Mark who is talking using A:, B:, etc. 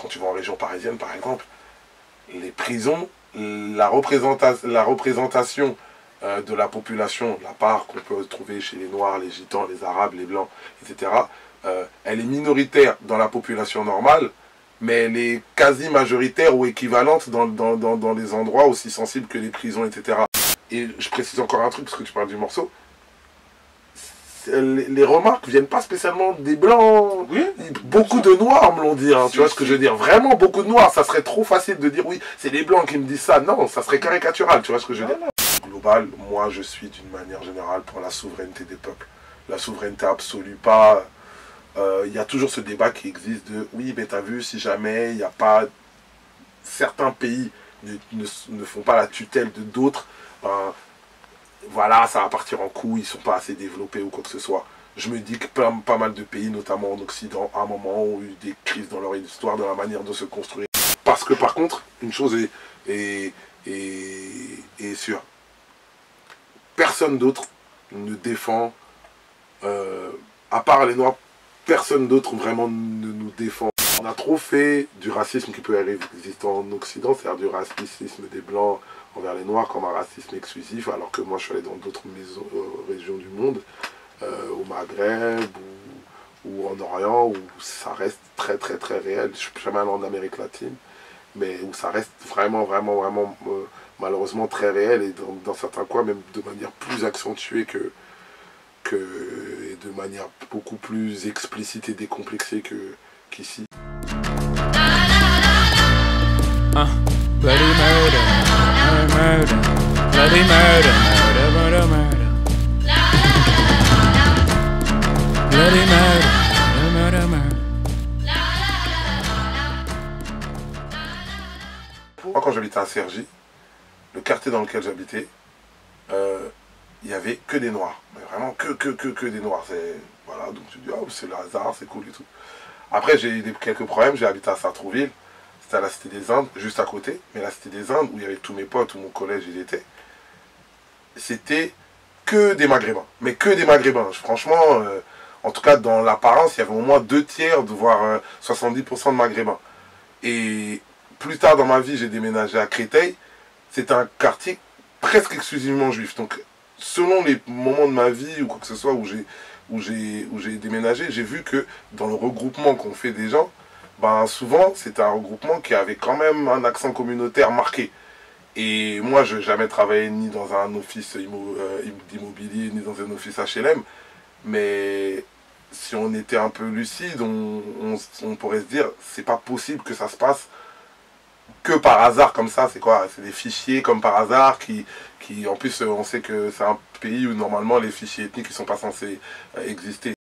A: quand tu vas en région parisienne par exemple, les prisons, la représentation de la population, la part qu'on peut trouver chez les Noirs, les Gitans, les Arabes, les Blancs, etc., elle est minoritaire dans la population normale, mais elle est quasi majoritaire ou équivalente dans les endroits aussi sensibles que les prisons, etc. Et je précise encore un truc, parce que tu parles du morceau, les remarques viennent pas spécialement des Blancs. Oui, beaucoup de Noirs me l'ont dit, hein, tu vois ce que je veux dire. Vraiment beaucoup de Noirs, ça serait trop facile de dire oui, c'est les Blancs qui me disent ça. Non, ça serait caricatural, tu vois ce que je veux dire. Global, moi je suis d'une manière générale pour la souveraineté des peuples. La souveraineté absolue, pas... Il y a toujours ce débat qui existe de oui, mais t'as vu, si jamais il n'y a pas... Certains pays ne font pas la tutelle de d'autres, ben, voilà, ça va partir en couille, ils sont pas assez développés ou quoi que ce soit. Je me dis que pas mal de pays, notamment en Occident, à un moment ont eu des crises dans leur histoire, dans la manière de se construire. Parce que par contre, une chose est sûre. Personne d'autre ne défend, à part les Noirs, personne d'autre vraiment ne nous défend. On a trop fait du racisme qui peut exister en Occident, c'est-à-dire du racisme des Blancs envers les Noirs comme un racisme exclusif, alors que moi je suis allé dans d'autres régions du monde, au Maghreb ou en Orient, où ça reste très très très réel. Je suis jamais allé en Amérique latine, mais où ça reste vraiment malheureusement très réel, et dans certains coins même de manière plus accentuée et de manière beaucoup plus explicite et décomplexée qu'ici.
B: Bloody murder, murder, bloody murder, murder, murder, bloody murder, murder, murder.
A: Moi, quand j'habitais à Cergy, le quartier dans lequel j'habitais, il n'y avait que des Noirs. Mais vraiment que des Noirs. Voilà, donc tu dis, oh, c'est le hasard, c'est cool et tout. Après, j'ai eu quelques problèmes. J'ai habité à Sartrouville. C'était à la Cité des Indes, juste à côté. Mais la Cité des Indes, où il y avait tous mes potes, où mon collège il était, c'était que des Maghrébins. Mais que des Maghrébins. Franchement, en tout cas, dans l'apparence, il y avait au moins 2/3, voire 70% de Maghrébins. Et plus tard dans ma vie, j'ai déménagé à Créteil. C'est un quartier presque exclusivement juif. Donc, selon les moments de ma vie ou quoi que ce soit où j'ai déménagé, j'ai vu que dans le regroupement qu'on fait des gens, ben souvent c'était un regroupement qui avait quand même un accent communautaire marqué. Et moi, je n'ai jamais travaillé ni dans un office d'immobilier, ni dans un office HLM, mais si on était un peu lucide, on pourrait se dire, c'est pas possible que ça se passe que par hasard comme ça. C'est quoi? C'est des fichiers comme par hasard qui en plus on sait que c'est un pays où normalement les fichiers ethniques ne sont pas censés exister.